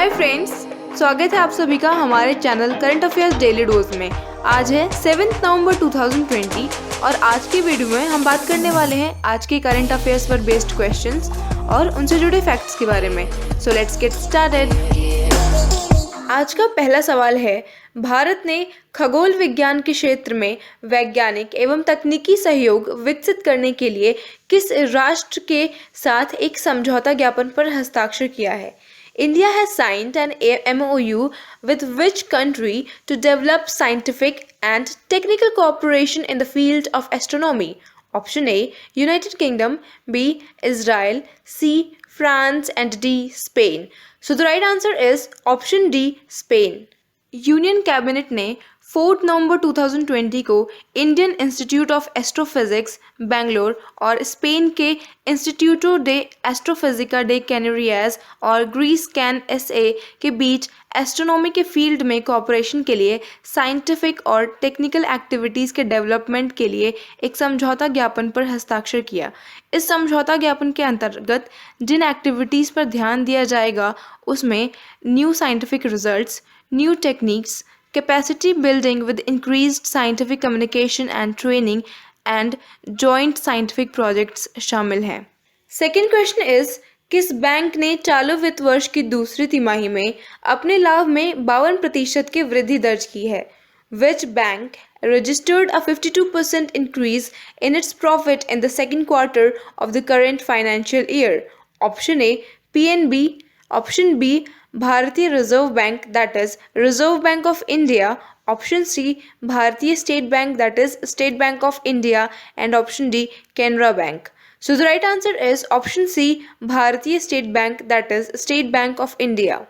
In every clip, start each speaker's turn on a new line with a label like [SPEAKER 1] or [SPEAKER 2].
[SPEAKER 1] Hi friends, स्वागत है आप सभी का हमारे channel current affairs daily dose में। आज है 7 नवंबर 2020 और आज की वीडियो में हम बात करने वाले हैं आज के करंट अफेयर्स पर बेस्ड क्वेश्चंस और उनसे जुड़े फैक्ट्स के बारे में। So let's get started. आज का पहला सवाल है, भारत ने खगोल विज्ञान के क्षेत्र में वैज्ञानिक एवं तकनीकी सहयोग विकसित करने के लिए किस राष्ट्र के साथ एक समझौता ज्ञापन पर हस्ताक्षर किया है? India has signed an MOU with which country to develop scientific and technical cooperation in the field of astronomy? Option A, United Kingdom, B, Israel, C, France, and D, Spain. So the right answer is option D, Spain. Union cabinet ने 4 नवंबर 2020 को Indian institute of astrophysics Bangalore और Spain के इंस्टीट्यूटो day एस्ट्रोफिजिका day कैनरियाज और Greece can SA के बीच astronomy के field में cooperation के लिए साइंटिफिक और टेक्निकल एक्टिविटीज़ के डेवलपमेंट के लिए एक समझौता ज्ञापन पर हस्ताक्षर किया। इस समझौता ज्ञापन के अंतर्गत जिन एक्टिविटीज़ पर ध्यान दिया जाएगा उसमें new scientific results, new techniques, capacity building with increased scientific communication and training and joint scientific projects शामिल हैं। सेकेंड क्वेश्चन इज, किस बैंक ने चालू वित्त वर्ष की दूसरी तिमाही में अपने लाभ में 52% की वृद्धि दर्ज की है? Which bank registered a 52% increase in its profit in the second quarter of the current financial year? Option A, PNB. Option B, Bharatiya Reserve Bank that is Reserve Bank of India. Option C, Bharatiya State Bank that is State Bank of India. And option D, Canara Bank. So the right answer is option C, Bharatiya State Bank that is State Bank of India.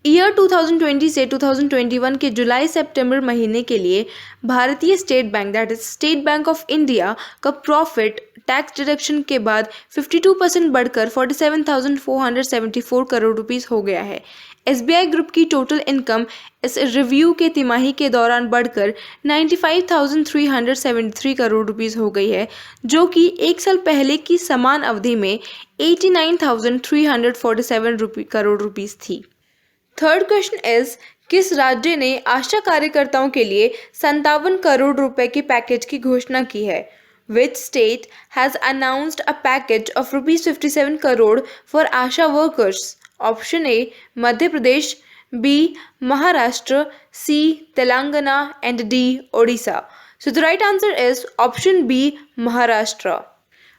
[SPEAKER 1] Year 2020 से 2021 के जुलाई सितंबर महीने के लिए भारतीय State Bank that is State Bank of India का profit tax deduction के बाद 52% बढ़कर 47,474 करोड़ रुपीस हो गया है. SBI ग्रुप की टोटल इनकम इस रिव्यू के तिमाही के दौरान बढ़कर 95,373 करोड़ रुपीस हो गई है, जो कि एक साल पहले की समान अवधि में 89,347 करोड़ रुपीस थी. थर्ड क्वेश्चन इज, किस राज्य ने आशा कार्यकर्ताओं के लिए 57 करोड़ रुपए के पैकेज की घोषणा की है? Which state has announced a package of rupees 57 crore for ASHA workers? Option A, Madhya Pradesh, B, Maharashtra, C, Telangana, and D, Odisha. So the right answer is option B, Maharashtra.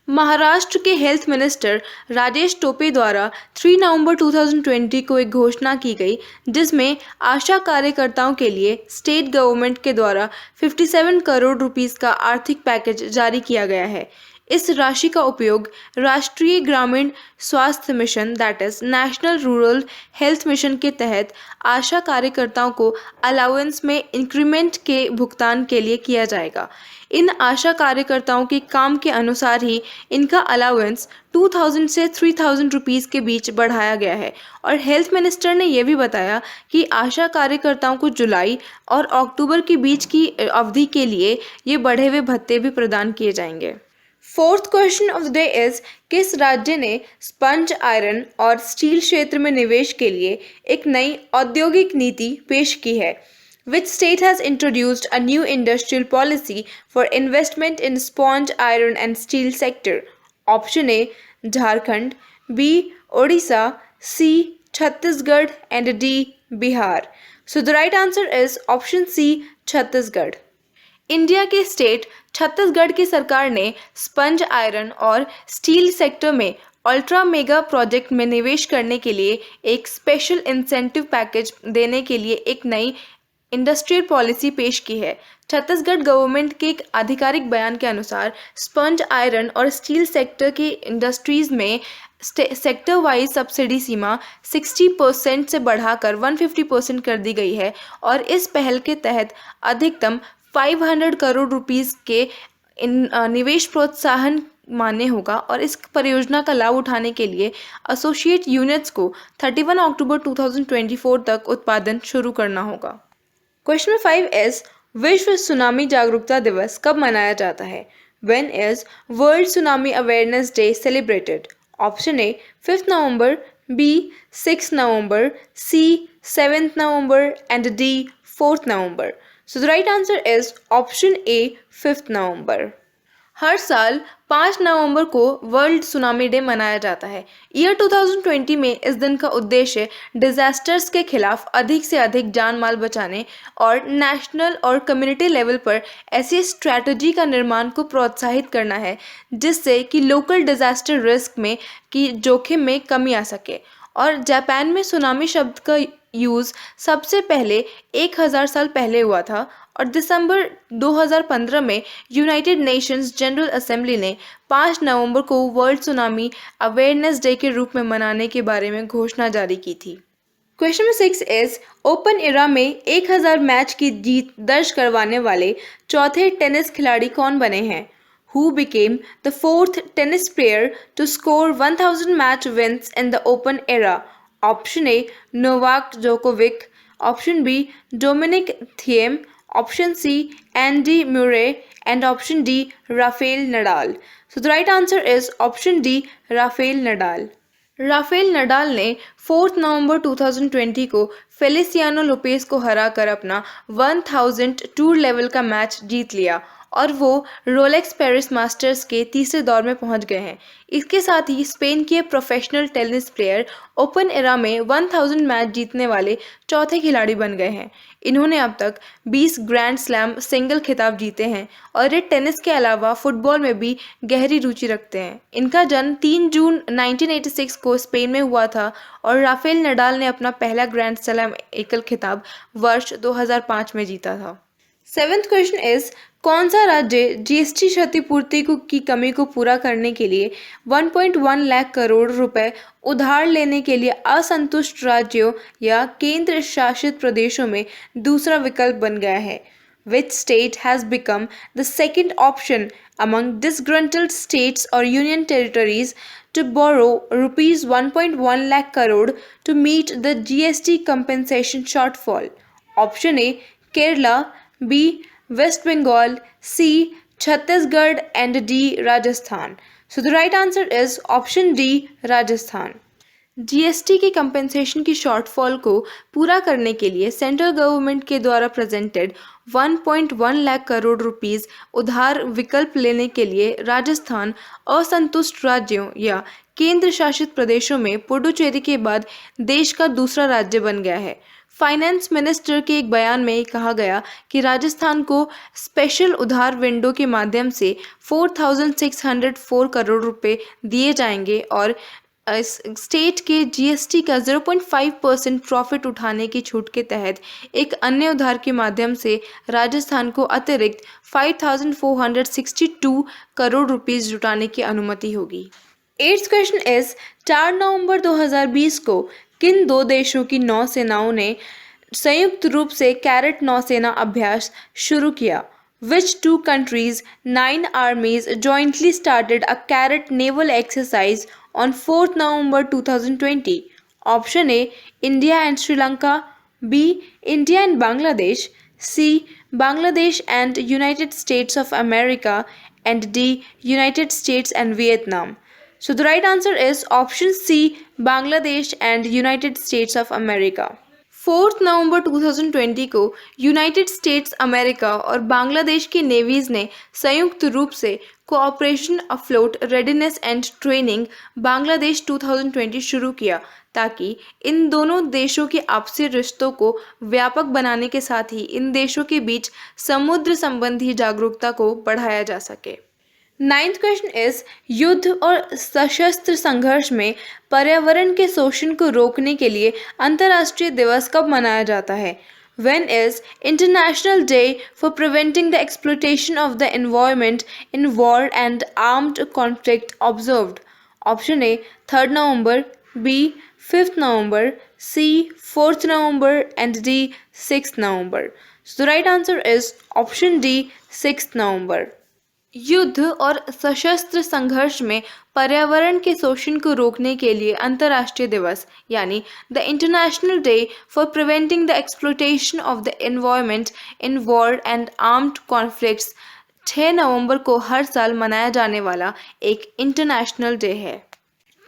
[SPEAKER 1] Maharashtra के health minister Rajesh Tope द्वारा 3 नवंबर 2020 को एक घोषणा की गई, जिसमें आशा कार्यकर्ताओं के लिए स्टेट गवर्नमेंट के द्वारा 57 करोड़ रुपीस का आर्थिक पैकेज जारी किया गया है. इस राशि का उपयोग राष्ट्रीय ग्रामीण स्वास्थ्य mission that is national rural health mission के तहत आशा कार्यकर्ताओं को अलाउंस में इंक्रीमेंट के भुगतान के लिए किया जाएगा. इन आशा कार्यकर्ताओं के काम के अनुसार ही इनका अलाउंस 2,000 से 3,000 रुपीज़ के बीच बढ़ाया गया है. और हेल्थ मिनिस्टर ने यह भी बताया कि आशा कार्यकर्ताओं को जुलाई और अक्टूबर के बीच की अवधि के लिए ये बढ़े हुए भत्ते भी प्रदान किए जाएंगे. Fourth question of the day is, किस राज्य ने स्पंज आयरन और स्टील क्षेत्र में निवेश के लिए एक नई औद्योगिक नीति पेश की है? Which state has introduced a new industrial policy for investment in sponge iron and steel sector? Option A, Jharkhand, B, Odisha, C, Chhattisgarh, and D, Bihar. So the right answer is option C, Chhattisgarh. India के state Chhattisgarh की सरकार ने sponge iron और steel sector में ultra mega project में निवेश करने के लिए एक स्पेशल इंसेंटिव पैकेज देने के लिए एक नई इंडस्ट्रियल पॉलिसी पेश की है. छत्तीसगढ़ गवर्नमेंट के एक आधिकारिक बयान के अनुसार स्पंज आयरन और स्टील सेक्टर की इंडस्ट्रीज में सेक्टर वाइज सब्सिडी सीमा 60% से बढ़ाकर 150% कर दी गई है. और इस पहल के तहत अधिकतम 500 करोड़ रुपीस के निवेश प्रोत्साहन मान्य होगा और इस परियोजना का लाभ उठाने के लिए एसोसिएट यूनिट्स को 31 अक्टूबर 2024 तक उत्पादन शुरू करना होगा. क्वेश्चन 5 इज, विश्व सुनामी जागरूकता दिवस कब मनाया जाता है? When is World Tsunami Awareness Day celebrated? Option A, 5th November, B 6 November, C 7th November, and D 4th November. So the right answer is option A 5th November. हर साल 5 नवंबर को world tsunami day मनाया जाता है। Year 2020 में इस दिन का उद्देश्य डिजास्टर्स के खिलाफ अधिक से अधिक जान माल बचाने और नेशनल और कम्युनिटी लेवल पर ऐसी स्ट्रैटेजी का निर्माण को प्रोत्साहित करना है जिससे कि लोकल डिजास्टर रिस्क में की जोखिम में कमी आ सके। और जापान में सुनामी शब्द का यूज़ सबसे पहले 1000 साल पहले हुआ था और दिसंबर 2015 में यूनाइटेड नेशंस जनरल असेंबली ने 5 नवंबर को वर्ल्ड सुनामी अवेयरनेस डे के रूप में मनाने के बारे में घोषणा जारी की थी। Question number 6 is open era में 1000 मैच की जीत दर्ज करवाने वाले चौथे टेनिस खिलाड़ी कौन बने हैं? Who became the fourth tennis player to score 1000 match wins in the open era? Option A Novak Djokovic, option B Dominic Thiem, option C Andy Murray, and option D Rafael Nadal. So the right answer is option D Rafael Nadal. Rafael Nadal ने 4 नवंबर 2020 को Feliciano Lopez को हराकर अपना 1000 tour level का match जीत लिया और वो Rolex Paris masters के तीसरे दौर में पहुंच गए हैं। इसके साथ ही स्पेन के professional tennis player open era में 1000 मैच जीतने वाले चौथे खिलाड़ी बन गए हैं। इन्होंने अब तक 20 ग्रैंड स्लैम सिंगल खिताब जीते हैं और ये टेनिस के अलावा फुटबॉल में भी गहरी रुचि रखते हैं। इनका जन्म 3 जून 1986 को स्पेन में हुआ था और राफेल नडाल ने अपना पहला ग्रैंड स्लैम एकल खिताब वर्ष 2005 में जीता था। 7th क्वेश्चन इज कौन सा राज्य जीएसटी क्षतिपूर्ति की कमी को पूरा करने के लिए 1.1 लाख करोड़ रुपए उधार लेने के लिए असंतुष्ट राज्यों या केंद्र शासित प्रदेशों में दूसरा विकल्प बन गया है? Which state has become the second option among disgruntled states or union territories to borrow rupees 1.1 lakh crore to meet the GST compensation shortfall? Option A Kerala, B West Bengal, C Chhattisgarh, and D Rajasthan. So the right answer is option D Rajasthan. GST की compensation की shortfall को पूरा करने के लिए central government के द्वारा presented 1.1 lakh crore rupees उधार विकल्प लेने के लिए राजस्थान असंतुष्ट राज्यों या केंद्र शासित प्रदेशों में पुडुचेरी के बाद देश का दूसरा राज्य बन गया है। फाइनेंस मिनिस्टर के एक बयान में कहा गया कि राजस्थान को स्पेशल उधार विंडो के माध्यम से 4604 करोड़ रुपए दिए जाएंगे और स्टेट के जीएसटी का 0.5% प्रॉफिट उठाने की छूट के तहत एक अन्य उधार के माध्यम से राजस्थान को अतिरिक्त 5462 करोड़ रुपीस जुटाने की अनुमति होगी। 8th क्वेश्चन इज 4 नवंबर 2020 को किन दो देशों की नौसेनाओं ने संयुक्त रूप से कैरेट नौसेना अभ्यास शुरू किया? Which two countries' 9 armies jointly started a Carrot naval exercise on 4th November 2020? Option A India and Sri Lanka, B India and Bangladesh, C Bangladesh and United States of America, and D United States and Vietnam. So the right answer is option C Bangladesh and United States of America. 4 नवंबर 2020 को United states America और बांग्लादेश की navy's ने संयुक्त रूप से cooperation afloat readiness and training Bangladesh 2020 शुरू किया ताकि इन दोनों देशों के आपसी रिश्तों को व्यापक बनाने के साथ ही इन देशों के बीच समुद्र संबंधी जागरूकता को बढ़ाया जा सके। 9th क्वेश्चन इज युद्ध और सशस्त्र संघर्ष में पर्यावरण के शोषण को रोकने के लिए अंतर्राष्ट्रीय दिवस कब मनाया जाता है? When is International Day for Preventing the Exploitation of the Environment in War and Armed Conflict observed? Option A 3rd November, B 5th November, C 4th November, and D 6th November. So the right answer is option D 6th November. युद्ध और सशस्त्र संघर्ष में पर्यावरण के शोषण को रोकने के लिए अंतर्राष्ट्रीय दिवस यानी the international day for preventing the exploitation of the environment in war and armed conflicts 6 नवंबर को हर साल मनाया जाने वाला एक इंटरनेशनल डे है।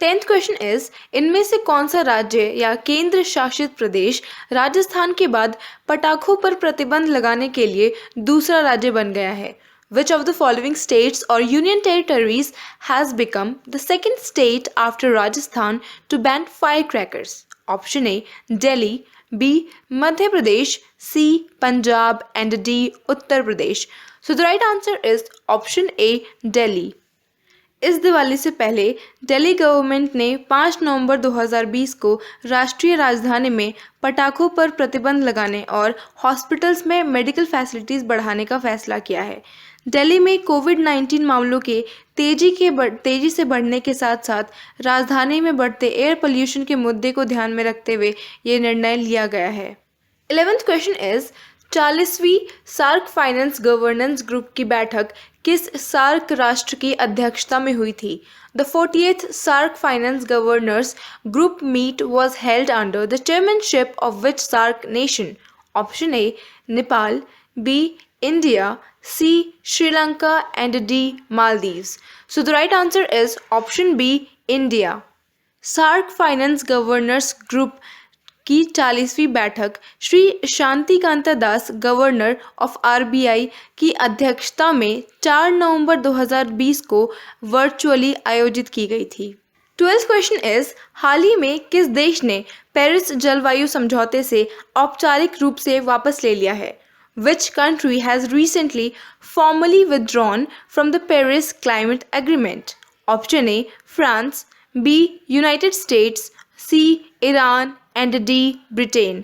[SPEAKER 1] 10th क्वेश्चन इज इनमें से कौन सा राज्य या केंद्र शासित प्रदेश राजस्थान के बाद पटाखों पर प्रतिबंध लगाने के लिए दूसरा राज्य बन गया है? Which of the following states or union territories has become the second state after Rajasthan to ban firecrackers? Option A Delhi, B Madhya Pradesh, C Punjab and D Uttar Pradesh. So the right answer is option A Delhi. इस दिवाली से पहले Delhi government ने 5 नवंबर 2020 को राष्ट्रीय राजधानी में पटाखों पर प्रतिबंध लगाने और हॉस्पिटल्स में मेडिकल फैसिलिटीज़ बढ़ाने का फैसला किया है। दिल्ली में कोविड-19 मामलों के तेजी से बढ़ने के साथ साथ राजधानी में बढ़ते एयर पोल्यूशन के मुद्दे को ध्यान में रखते हुए ये निर्णय लिया गया है। 11th क्वेश्चन इज 40वीं सार्क फाइनेंस गवर्नेंस ग्रुप की बैठक किस सार्क राष्ट्र की अध्यक्षता में हुई थी? The 40th SAARC finance governors group meet was held under the chairmanship of which SAARC nation? Option A Nepal, B India, C Sri Lanka and D Maldives. So the right answer is option B India. SAARC finance governors group की 40वीं बैठक Shri Shaktikanta Das governor of RBI की अध्यक्षता में 4 नवंबर 2020 को virtually आयोजित की गई थी। 12th क्वेश्चन इज हाल ही में किस देश ने पेरिस जलवायु समझौते से औपचारिक रूप से वापस ले लिया है? Which country has recently formally withdrawn from the Paris Climate Agreement? Option A France, B United States, C Iran and D Britain.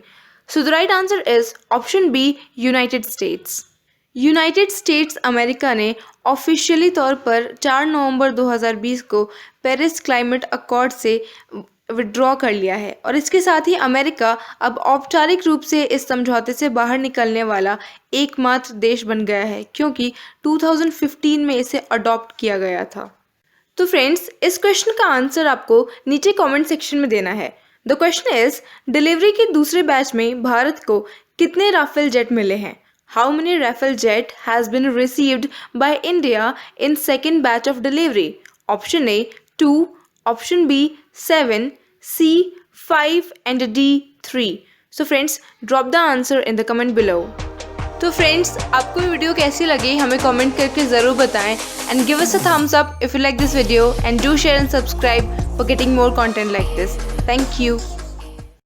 [SPEAKER 1] So the right answer is option B United States. United states America ने officially तौर पर 4 नवंबर 2020 को Paris climate accord से withdraw कर लिया है और इसके साथ ही अमेरिका अब औपचारिक रूप से इस समझौते से बाहर निकलने वाला एकमात्र देश बन गया है क्योंकि 2015 में इसे अडॉप्ट किया गया था। तो फ्रेंड्स, इस क्वेश्चन का आंसर आपको नीचे कमेंट सेक्शन में देना है। द क्वेश्चन इज डिलीवरी के दूसरे बैच में भारत को कितने राफेल जेट मिले हैं? How many Rafale jet has been received by India in second batch of delivery? Option A 2, option B 7, C 5 and D 3. So friends, drop the answer in the comment below. तो friends, आपको ये video कैसी लगी हमें comment करके ज़रूर बताएं and give us a thumbs up if you like this video and do share and subscribe for getting more content like this. Thank you.